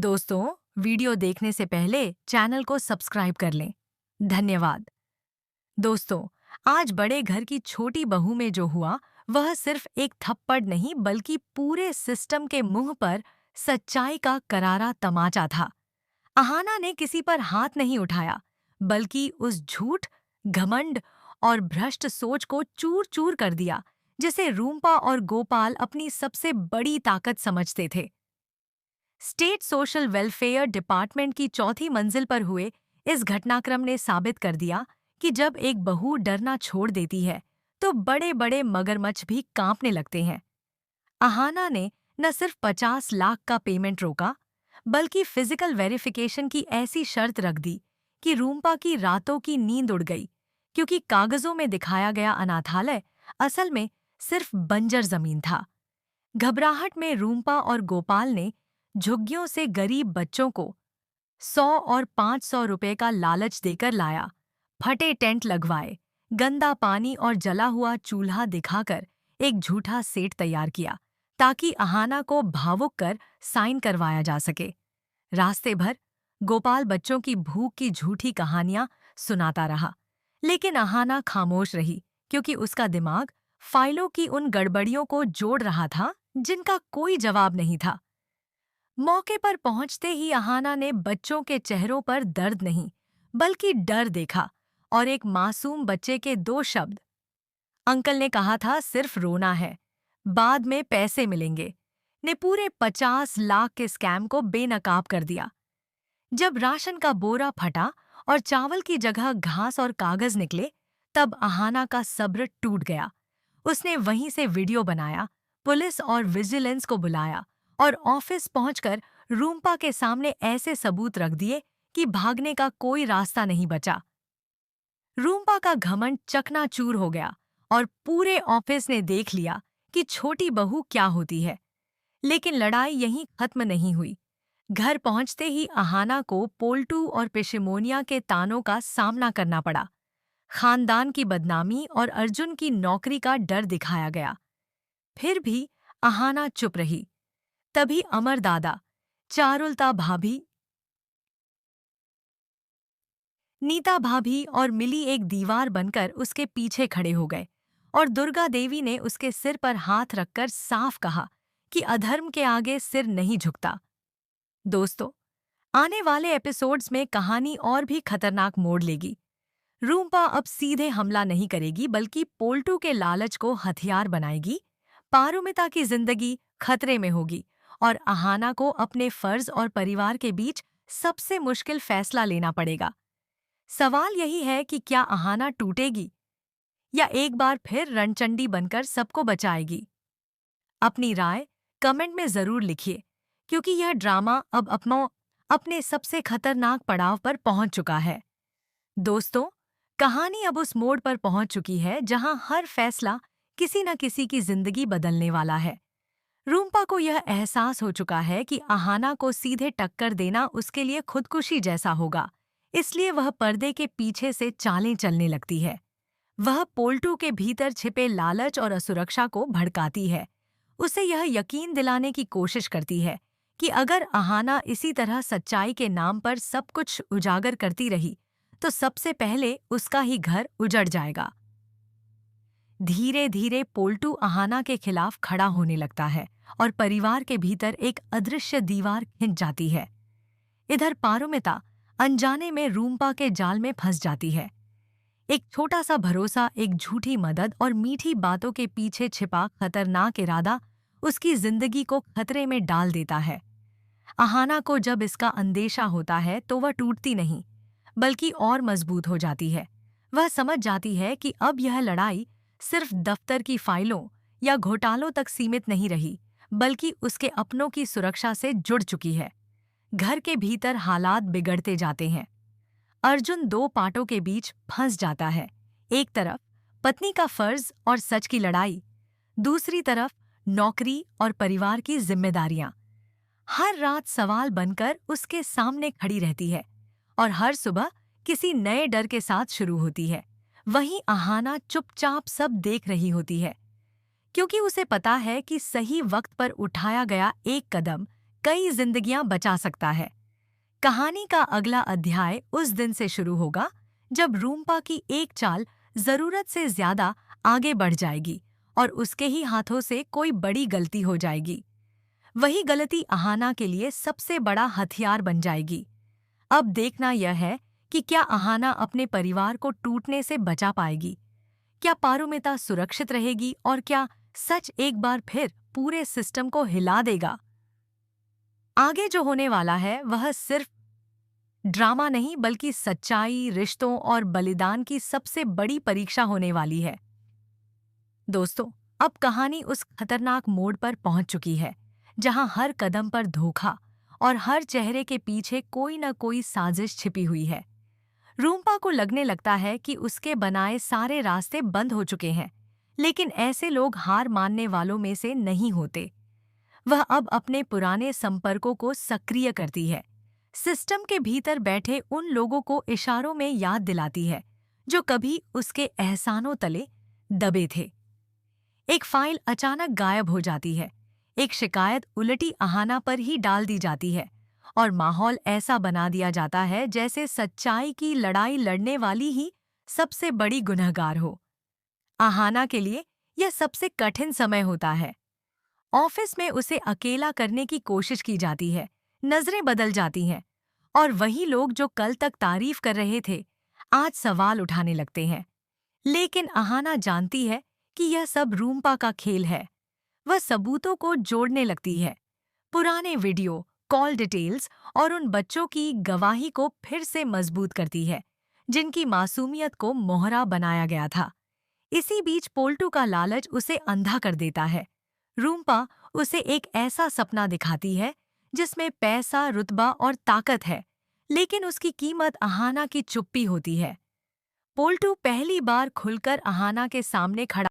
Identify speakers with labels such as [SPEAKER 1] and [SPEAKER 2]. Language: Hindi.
[SPEAKER 1] दोस्तों, वीडियो देखने से पहले चैनल को सब्सक्राइब कर लें। धन्यवाद। दोस्तों, आज बड़े घर की छोटी बहू में जो हुआ, वह सिर्फ एक थप्पड़ नहीं बल्कि पूरे सिस्टम के मुंह पर सच्चाई का करारा तमाचा था। अहाना ने किसी पर हाथ नहीं उठाया, बल्कि उस झूठ, घमंड और भ्रष्ट सोच को चूर-चूर कर दिया, जिसे रूम्पा और गोपाल अपनी सबसे बड़ी ताकत समझते थे। स्टेट सोशल वेलफेयर डिपार्टमेंट की चौथी मंजिल पर हुए इस घटनाक्रम ने साबित कर दिया कि जब एक बहू डरना छोड़ देती है, तो बड़े बड़े मगरमच्छ भी कांपने लगते हैं। अहाना ने न सिर्फ 50 लाख का पेमेंट रोका, बल्कि फिजिकल वेरिफिकेशन की ऐसी शर्त रख दी कि रूम्पा की रातों की नींद उड़ गई, क्योंकि कागजों में दिखाया गया अनाथालय असल में सिर्फ बंजर जमीन था। घबराहट में रूम्पा और गोपाल ने झुग्गियों से गरीब बच्चों को 100 और 500 रुपए का लालच देकर लाया, फटे टेंट लगवाए, गंदा पानी और जला हुआ चूल्हा दिखाकर एक झूठा सेट तैयार किया, ताकि अहाना को भावुक कर साइन करवाया जा सके। रास्ते भर गोपाल बच्चों की भूख की झूठी कहानियां सुनाता रहा, लेकिन अहाना खामोश रही, क्योंकि उसका दिमाग फाइलों की उन गड़बड़ियों को जोड़ रहा था जिनका कोई जवाब नहीं था। मौके पर पहुंचते ही अहाना ने बच्चों के चेहरों पर दर्द नहीं, बल्कि डर देखा, और एक मासूम बच्चे के 2 शब्द, अंकल ने कहा था सिर्फ रोना है, बाद में पैसे मिलेंगे, ने पूरे 50 लाख के स्कैम को बेनकाब कर दिया। जब राशन का बोरा फटा और चावल की जगह घास और कागज निकले, तब अहाना का सब्र टूट गया। उसने वहीं से वीडियो बनाया, पुलिस और विजिलेंस को बुलाया और ऑफिस पहुंचकर रूम्पा के सामने ऐसे सबूत रख दिए कि भागने का कोई रास्ता नहीं बचा। रूम्पा का घमंड चकनाचूर हो गया और पूरे ऑफिस ने देख लिया कि छोटी बहू क्या होती है। लेकिन लड़ाई यहीं खत्म नहीं हुई। घर पहुंचते ही अहाना को पोल्टू और पेशिमोनिया के तानों का सामना करना पड़ा। खानदान की बदनामी और अर्जुन की नौकरी का डर दिखाया गया। फिर भी अहाना चुप रही। तभी अमर दादा, चारुलता भाभी, नीता भाभी और मिली एक दीवार बनकर उसके पीछे खड़े हो गए, और दुर्गा देवी ने उसके सिर पर हाथ रखकर साफ कहा कि अधर्म के आगे सिर नहीं झुकता। दोस्तों, आने वाले एपिसोड्स में कहानी और भी खतरनाक मोड़ लेगी। रूम्पा अब सीधे हमला नहीं करेगी, बल्कि पोल्टू के लालच को हथियार बनाएगी। पारुमिता की जिंदगी खतरे में होगी, और अहाना को अपने फर्ज और परिवार के बीच सबसे मुश्किल फैसला लेना पड़ेगा। सवाल यही है कि क्या अहाना टूटेगी या एक बार फिर रणचंडी बनकर सबको बचाएगी? अपनी राय कमेंट में जरूर लिखिए, क्योंकि यह ड्रामा अब अपने सबसे खतरनाक पड़ाव पर पहुंच चुका है। दोस्तों, कहानी अब उस मोड़ पर पहुंच चुकी है जहां हर फैसला किसी न किसी की जिंदगी बदलने वाला है। रूम्पा को यह एहसास हो चुका है कि अहाना को सीधे टक्कर देना उसके लिए खुदकुशी जैसा होगा, इसलिए वह पर्दे के पीछे से चालें चलने लगती है। वह पोल्टू के भीतर छिपे लालच और असुरक्षा को भड़काती है। उसे यह यकीन दिलाने की कोशिश करती है कि अगर अहाना इसी तरह सच्चाई के नाम पर सब कुछ उजागर करती रही, तो सबसे पहले उसका ही घर उजड़ जाएगा। धीरे धीरे पोल्टू अहाना के खिलाफ खड़ा होने लगता है, और परिवार के भीतर एक अदृश्य दीवार खिंच जाती है। इधर पारुमिता अनजाने में रूम्पा के जाल में फंस जाती है। एक छोटा सा भरोसा, एक झूठी मदद और मीठी बातों के पीछे छिपा खतरनाक इरादा उसकी जिंदगी को खतरे में डाल देता है। अहाना को जब इसका अंदेशा होता है, तो वह टूटती नहीं, बल्कि और मजबूत हो जाती है। वह समझ जाती है कि अब यह लड़ाई सिर्फ दफ्तर की फाइलों या घोटालों तक सीमित नहीं रही, बल्कि उसके अपनों की सुरक्षा से जुड़ चुकी है। घर के भीतर हालात बिगड़ते जाते हैं। अर्जुन 2 पाटों के बीच फंस जाता है। एक तरफ पत्नी का फर्ज और सच की लड़ाई, दूसरी तरफ नौकरी और परिवार की जिम्मेदारियां। हर रात सवाल बनकर उसके सामने खड़ी रहती है, और हर सुबह किसी नए डर के साथ शुरू होती है। वहीं अहाना चुपचाप सब देख रही होती है, क्योंकि उसे पता है कि सही वक्त पर उठाया गया एक कदम कई जिंदगियां बचा सकता है। कहानी का अगला अध्याय उस दिन से शुरू होगा जब रूम्पा की एक चाल जरूरत से ज्यादा आगे बढ़ जाएगी और उसके ही हाथों से कोई बड़ी गलती हो जाएगी। वही गलती अहाना के लिए सबसे बड़ा हथियार बन जाएगी। अब देखना यह है कि क्या अहाना अपने परिवार को टूटने से बचा पाएगी, क्या पारुमिता सुरक्षित रहेगी और क्या सच एक बार फिर पूरे सिस्टम को हिला देगा। आगे जो होने वाला है वह सिर्फ ड्रामा नहीं बल्कि सच्चाई, रिश्तों और बलिदान की सबसे बड़ी परीक्षा होने वाली है। दोस्तों, अब कहानी उस खतरनाक मोड़ पर पहुंच चुकी है जहां हर कदम पर धोखा और हर चेहरे के पीछे कोई न कोई साजिश छिपी हुई है। रूम्पा को लगने लगता है कि उसके बनाए सारे रास्ते बंद हो चुके हैं, लेकिन ऐसे लोग हार मानने वालों में से नहीं होते। वह अब अपने पुराने संपर्कों को सक्रिय करती है, सिस्टम के भीतर बैठे उन लोगों को इशारों में याद दिलाती है जो कभी उसके एहसानों तले दबे थे। एक फाइल अचानक गायब हो जाती है, एक शिकायत उलटी अहाना पर ही डाल दी जाती है और माहौल ऐसा बना दिया जाता है जैसे सच्चाई की लड़ाई लड़ने वाली ही सबसे बड़ी गुनहगार हो। अहाना के लिए यह सबसे कठिन समय होता है। ऑफिस में उसे अकेला करने की कोशिश की जाती है, नजरें बदल जाती हैं और वही लोग जो कल तक तारीफ कर रहे थे आज सवाल उठाने लगते हैं। लेकिन अहाना जानती है कि यह सब रूम्पा का खेल है। वह सबूतों को जोड़ने लगती है, पुराने वीडियो, कॉल डिटेल्स और उन बच्चों की गवाही को फिर से मजबूत करती है जिनकी मासूमियत को मोहरा बनाया गया था। इसी बीच पोल्टू का लालच उसे अंधा कर देता है। रूम्पा उसे एक ऐसा सपना दिखाती है जिसमें पैसा, रुतबा और ताकत है, लेकिन उसकी कीमत अहाना की चुप्पी होती है। पोल्टू पहली बार खुलकर अहाना के सामने खड़ा